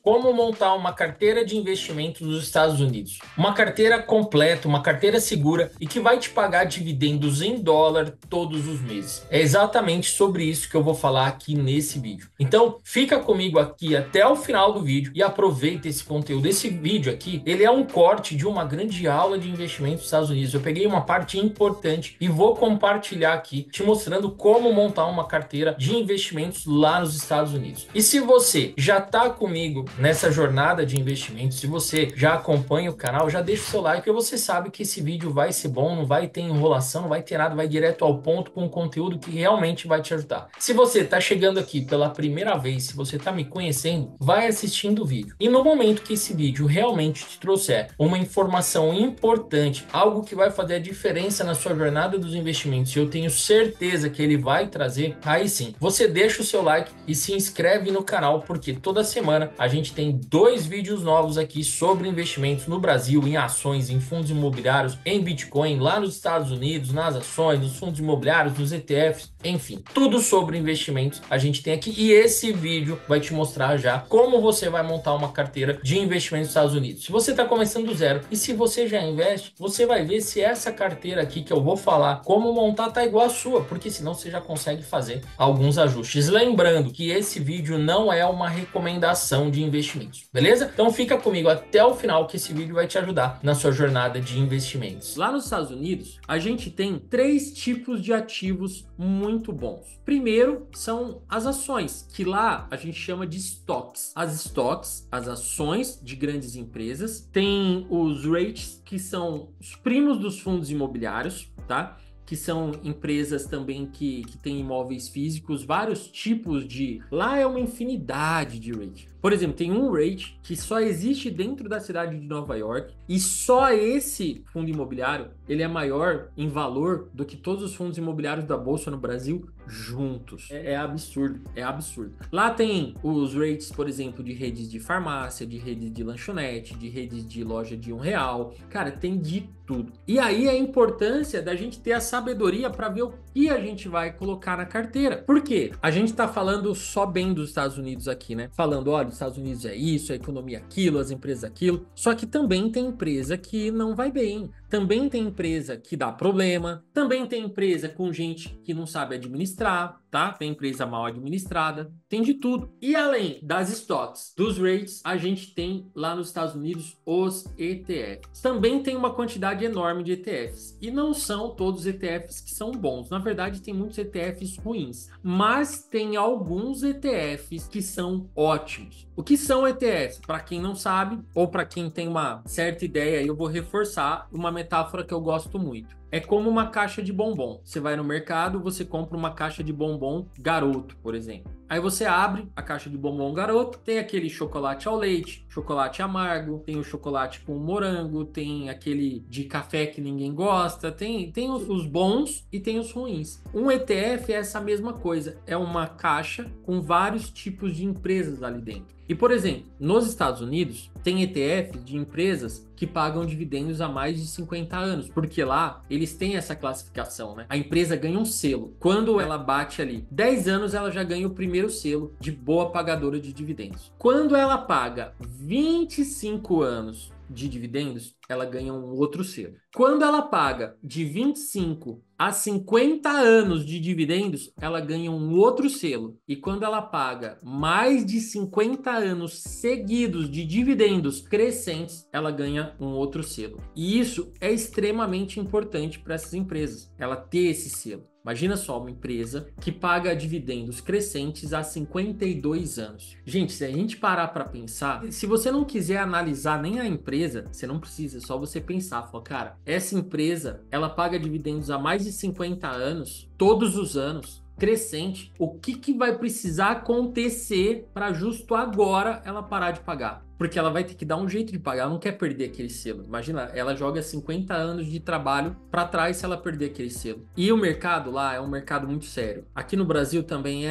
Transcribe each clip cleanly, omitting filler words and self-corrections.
como montar uma carteira de investimentos nos Estados Unidos. Uma carteira completa, uma carteira segura e que vai te pagar dividendos em dólar todos os meses. É exatamente sobre isso que eu vou falar aqui nesse vídeo. Então, fica comigo aqui até o final do vídeo e aproveita esse conteúdo. Esse vídeo aqui, ele é um corte de uma grande aula de investimento nos Estados Unidos. Eu peguei uma parte importante e vou compartilhar aqui, te mostrando como montar uma carteira de investimentos lá nos Estados Unidos. E se você já está comigo nessa jornada de investimentos, se você já acompanha o canal, já deixa o seu like, porque você sabe que esse vídeo vai ser bom, não vai ter enrolação, não vai ter nada, vai direto ao ponto com conteúdo que realmente vai te ajudar. Se você está chegando aqui pela primeira vez, se você está me conhecendo, vai assistindo o vídeo. E no momento que esse vídeo realmente te trouxer uma informação importante, algo que vai fazer a diferença na sua jornada dos investimentos, e eu tenho certeza que ele vai trazer, aí sim, você deixa o seu like e se inscreve no canal, porque toda semana a gente tem 2 vídeos novos aqui sobre investimentos no Brasil, em ações, em fundos imobiliários, em Bitcoin, lá nos Estados Unidos, nas ações, nos fundos imobiliários, nos ETFs, enfim, tudo sobre investimentos a gente tem aqui, e esse vídeo vai te mostrar já como você vai montar uma carteira de investimentos nos Estados Unidos. Se você está começando do zero e se você já investe, você vai ver se essa carteira aqui que eu vou falar como montar tá igual a sua, porque senão você já consegue fazer alguns ajustes. Lembrando que esse vídeo não é uma recomendação de investimentos, beleza? Então fica comigo até o final que esse vídeo vai te ajudar na sua jornada de investimentos. Lá nos Estados Unidos, a gente tem 3 tipos de ativos muito bons. Primeiro são as ações, que lá a gente chama de stocks. As stocks, as ações de grandes empresas, tem os REITs, que são os primos dos fundos imobiliários, tá? Que são empresas também que têm imóveis físicos, vários tipos de... Lá é uma infinidade de REIT. Por exemplo, tem um REIT que só existe dentro da cidade de Nova York e só esse fundo imobiliário, ele é maior em valor do que todos os fundos imobiliários da Bolsa no Brasil juntos. É absurdo, é absurdo. Lá tem os REITs, por exemplo, de redes de farmácia, de redes de lanchonete, de redes de loja de R$1. Cara, tem de tudo. E aí a importância da gente ter a sabedoria para ver o que a gente vai colocar na carteira. Por quê? A gente tá falando só bem dos Estados Unidos aqui, né? Falando, olha, os Estados Unidos é isso, a economia é aquilo, as empresas aquilo. Só que também tem empresa que não vai bem. Também tem empresa que dá problema. Também tem empresa com gente que não sabe administrar, tá? Tem empresa mal administrada. Tem de tudo. E além das stocks, dos REITs, a gente tem lá nos Estados Unidos os ETFs. Também tem uma quantidade enorme de ETFs. E não são todos os ETFs que são bons. Na verdade, tem muitos ETFs ruins. Mas tem alguns ETFs que são ótimos. O que são ETFs? Para quem não sabe, ou para quem tem uma certa ideia, eu vou reforçar uma metáfora que eu gosto muito. É como uma caixa de bombom. Você vai no mercado, você compra uma caixa de bombom Garoto, por exemplo. Aí você abre a caixa de bombom Garoto, tem aquele chocolate ao leite, chocolate amargo, tem o chocolate com morango, tem aquele de café que ninguém gosta, tem os bons e tem os ruins. Um ETF é essa mesma coisa, é uma caixa com vários tipos de empresas ali dentro. E, por exemplo, nos Estados Unidos, tem ETF de empresas que pagam dividendos há mais de 50 anos, porque lá eles têm essa classificação, né? A empresa ganha um selo. Quando ela bate ali 10 anos, ela já ganha o primeiro selo de boa pagadora de dividendos. Quando ela paga 25 anos de dividendos, ela ganha um outro selo. Quando ela paga de 25 a 50 anos de dividendos, ela ganha um outro selo. E quando ela paga mais de 50 anos seguidos de dividendos crescentes, ela ganha um outro selo. E isso é extremamente importante para essas empresas, ela ter esse selo. Imagina só uma empresa que paga dividendos crescentes há 52 anos. Gente, se a gente parar para pensar, se você não quiser analisar nem a empresa, você não precisa, é só você pensar, falar, cara, essa empresa, ela paga dividendos há mais de 50 anos, todos os anos, crescente. O que vai precisar acontecer para justo agora ela parar de pagar? porque ela vai ter que dar um jeito de pagar, ela não quer perder aquele selo. Imagina, ela joga 50 anos de trabalho para trás se ela perder aquele selo. E o mercado lá é um mercado muito sério. Aqui no Brasil também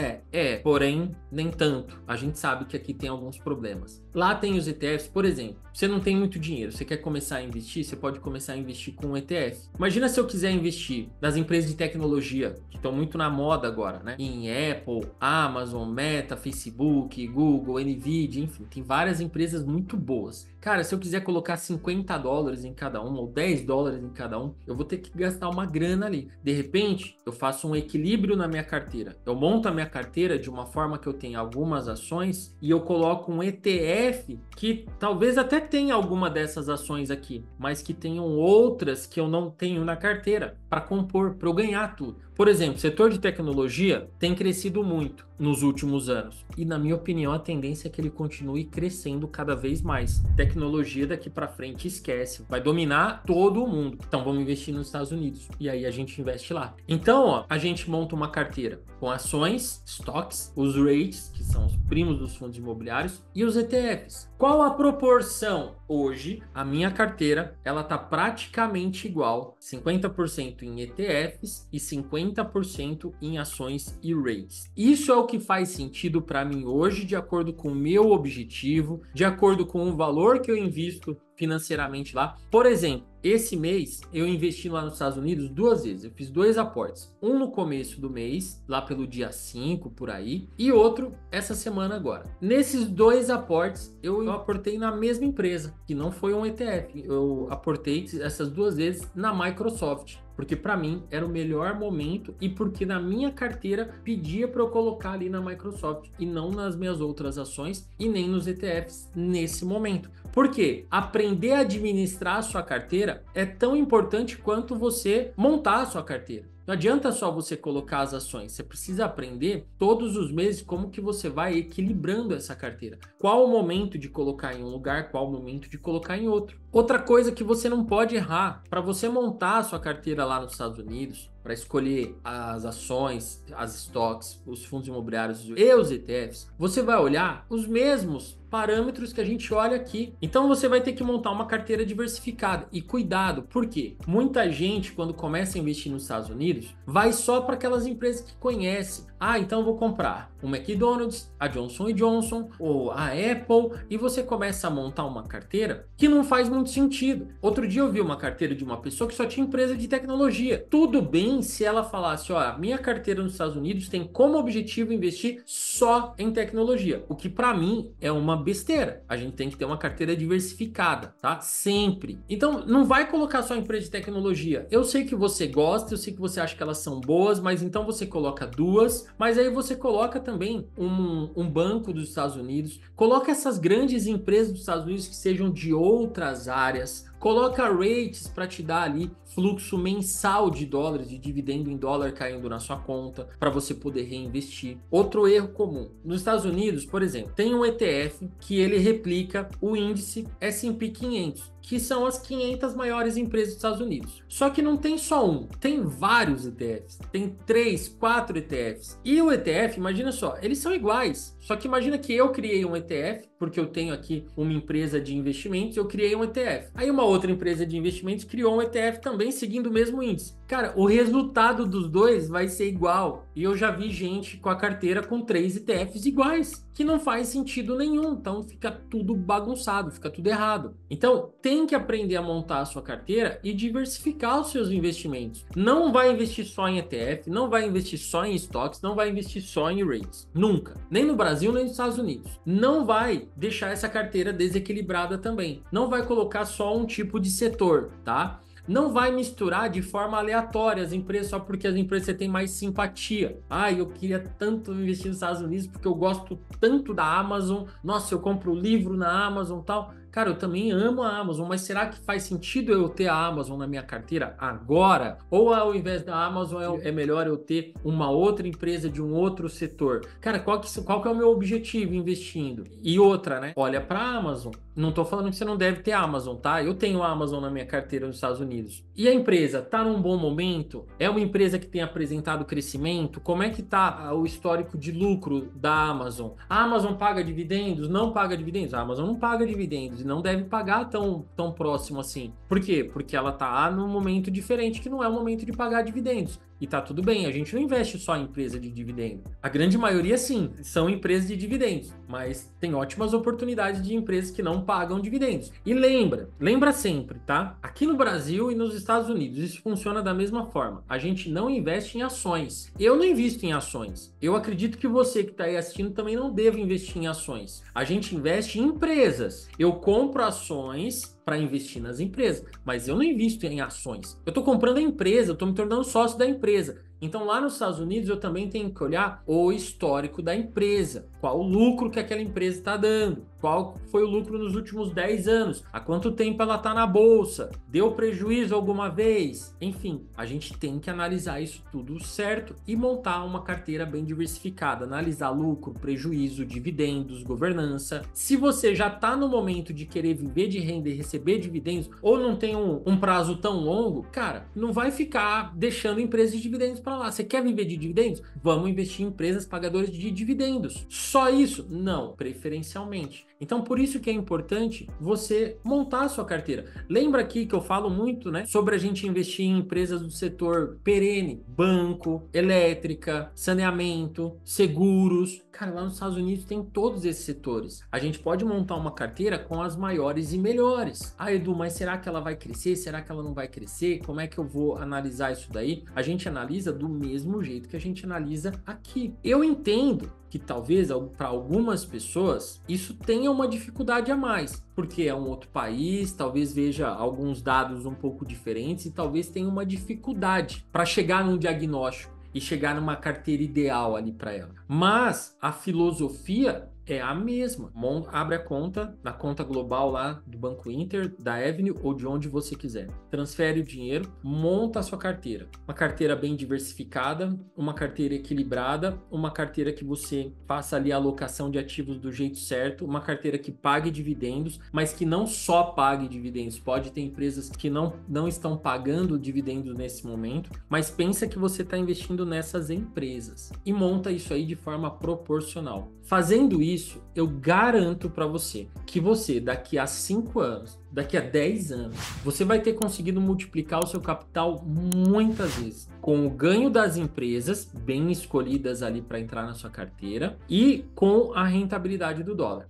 porém nem tanto. A gente sabe que aqui tem alguns problemas. Lá tem os ETFs, por exemplo, você não tem muito dinheiro, você quer começar a investir, você pode começar a investir com um ETF. Imagina se eu quiser investir nas empresas de tecnologia, que estão muito na moda agora, né? Em Apple, Amazon, Meta, Facebook, Google, Nvidia, enfim, tem várias empresas muito boas. Cara, se eu quiser colocar $50 em cada uma ou $10 em cada um, eu vou ter que gastar uma grana ali. De repente, eu faço um equilíbrio na minha carteira. Eu monto a minha carteira de uma forma que eu tenha algumas ações e eu coloco um ETF que talvez até tenha alguma dessas ações aqui, mas que tenham outras que eu não tenho na carteira para compor, para eu ganhar tudo. Por exemplo, o setor de tecnologia tem crescido muito nos últimos anos. E, na minha opinião, a tendência é que ele continue crescendo cada vez mais. Tecnologia daqui para frente esquece. Vai dominar todo o mundo. Então, vamos investir nos Estados Unidos. E aí a gente investe lá. Então, ó, a gente monta uma carteira com ações, stocks, os REITs, que são os primos dos fundos imobiliários, e os ETFs. Qual a proporção? Hoje, a minha carteira, ela tá praticamente igual. 50% em ETFs e 50% em ações e REITs. Isso é o que faz sentido para mim hoje, de acordo com o meu objetivo, de acordo com o valor que eu invisto financeiramente lá. Por exemplo, esse mês eu investi lá nos Estados Unidos 2 vezes. Eu fiz 2 aportes. Um no começo do mês, lá pelo dia 5, por aí, e outro essa semana agora. Nesses 2 aportes, eu aportei na mesma empresa, que não foi um ETF. Eu aportei essas 2 vezes na Microsoft, porque para mim era o melhor momento e porque na minha carteira pedia para eu colocar ali na Microsoft e não nas minhas outras ações e nem nos ETFs nesse momento. Por quê? Aprender a administrar a sua carteira é tão importante quanto você montar a sua carteira. Não adianta só você colocar as ações, você precisa aprender todos os meses como que você vai equilibrando essa carteira. Qual o momento de colocar em um lugar, qual o momento de colocar em outro. Outra coisa que você não pode errar, para você montar a sua carteira lá nos Estados Unidos, para escolher as ações, as stocks, os fundos imobiliários e os ETFs, você vai olhar os mesmos parâmetros que a gente olha aqui. Então você vai ter que montar uma carteira diversificada. E cuidado, por quê? Muita gente, quando começa a investir nos Estados Unidos, vai só para aquelas empresas que conhece. Ah, então eu vou comprar o McDonald's, a Johnson Johnson ou a Apple, e você começa a montar uma carteira que não faz muito sentido. Outro dia eu vi uma carteira de uma pessoa que só tinha empresa de tecnologia. Tudo bem se ela falasse, ó, minha carteira nos Estados Unidos tem como objetivo investir só em tecnologia, o que para mim é uma besteira. A gente tem que ter uma carteira diversificada, tá? Sempre. Então, não vai colocar só empresa de tecnologia. Eu sei que você gosta, eu sei que você acha que elas são boas, mas então você coloca 2, mas aí você coloca também um banco dos Estados Unidos, coloca essas grandes empresas dos Estados Unidos que sejam de outras áreas, coloca rates para te dar ali fluxo mensal de dólares, de dividendo em dólar caindo na sua conta, para você poder reinvestir. Outro erro comum. Nos Estados Unidos, por exemplo, tem um ETF que ele replica o índice S&P 500, que são as 500 maiores empresas dos Estados Unidos. Só que não tem só um, tem vários ETFs, tem 3, 4 ETFs. E o ETF, imagina só, eles são iguais. Só que imagina que eu criei um ETF, porque eu tenho aqui uma empresa de investimentos, eu criei um ETF. Aí uma outra empresa de investimentos criou um ETF também seguindo o mesmo índice. Cara, o resultado dos dois vai ser igual. E eu já vi gente com a carteira com 3 ETFs iguais, que não faz sentido nenhum. Então fica tudo bagunçado, fica tudo errado. Então tem que aprender a montar a sua carteira e diversificar os seus investimentos. Não vai investir só em ETF, não vai investir só em stocks, não vai investir só em REITs. Nunca. Nem no Brasil, nem nos Estados Unidos. Não vai deixar essa carteira desequilibrada também. Não vai colocar só um tipo de setor, tá? Não vai misturar de forma aleatória as empresas só porque as empresas você tem mais simpatia. Ah, eu queria tanto investir nos Estados Unidos porque eu gosto tanto da Amazon. Nossa, eu compro livro na Amazon e tal. cara, eu também amo a Amazon, mas será que faz sentido eu ter a Amazon na minha carteira agora? Ou ao invés da Amazon é melhor eu ter uma outra empresa de um outro setor? Cara, qual que é o meu objetivo investindo? E outra, né? Olha para a Amazon. Não tô falando que você não deve ter Amazon, tá? Eu tenho a Amazon na minha carteira nos Estados Unidos. E a empresa tá num bom momento? É uma empresa que tem apresentado crescimento? Como é que tá o histórico de lucro da Amazon? A Amazon paga dividendos? Não paga dividendos? A Amazon não paga dividendos e não deve pagar tão próximo assim. Por quê? Porque ela tá num momento diferente que não é o momento de pagar dividendos. E tá tudo bem, a gente não investe só em empresa de dividendo. A grande maioria, sim, são empresas de dividendos, mas tem ótimas oportunidades de empresas que não pagam dividendos. E lembra sempre, tá? Aqui no Brasil e nos Estados Unidos, isso funciona da mesma forma. A gente não investe em ações. Eu não invisto em ações. Eu acredito que você que está aí assistindo também não deve investir em ações. A gente investe em empresas. Eu compro ações para investir nas empresas, mas eu não invisto em ações. Eu estou comprando a empresa, eu estou me tornando sócio da empresa. Então, lá nos Estados Unidos, eu também tenho que olhar o histórico da empresa. Qual o lucro que aquela empresa está dando? Qual foi o lucro nos últimos 10 anos? Há quanto tempo ela está na bolsa? Deu prejuízo alguma vez? Enfim, a gente tem que analisar isso tudo certo e montar uma carteira bem diversificada. Analisar lucro, prejuízo, dividendos, governança. Se você já está no momento de querer viver de renda e receber dividendos, ou não tem um prazo tão longo, cara, não vai ficar deixando empresas de dividendos para lá. Você quer viver de dividendos? Vamos investir em empresas pagadoras de dividendos. Só isso? Não, preferencialmente. Então, por isso que é importante você montar a sua carteira. Lembra aqui que eu falo muito, né, sobre a gente investir em empresas do setor perene, banco, elétrica, saneamento, seguros. Cara, lá nos Estados Unidos tem todos esses setores. A gente pode montar uma carteira com as maiores e melhores. Ah, Edu, mas será que ela vai crescer? Será que ela não vai crescer? Como é que eu vou analisar isso daí? A gente analisa do mesmo jeito que a gente analisa aqui. Eu entendo que talvez para algumas pessoas isso tenha uma dificuldade a mais, porque é um outro país, talvez veja alguns dados um pouco diferentes e talvez tenha uma dificuldade para chegar num diagnóstico e chegar numa carteira ideal ali para ela. Mas a filosofia é a mesma. Abre a conta na conta global lá do Banco Inter, da Avenue ou de onde você quiser. Transfere o dinheiro, monta a sua carteira. Uma carteira bem diversificada, uma carteira equilibrada, uma carteira que você faça ali a alocação de ativos do jeito certo, uma carteira que pague dividendos, mas que não só pague dividendos. Pode ter empresas que não estão pagando dividendos nesse momento, mas pensa que você está investindo nessas empresas e monta isso aí de forma proporcional. Fazendo isso, eu garanto para você que você, daqui a 5 anos, daqui a 10 anos, você vai ter conseguido multiplicar o seu capital muitas vezes, com o ganho das empresas bem escolhidas ali para entrar na sua carteira e com a rentabilidade do dólar.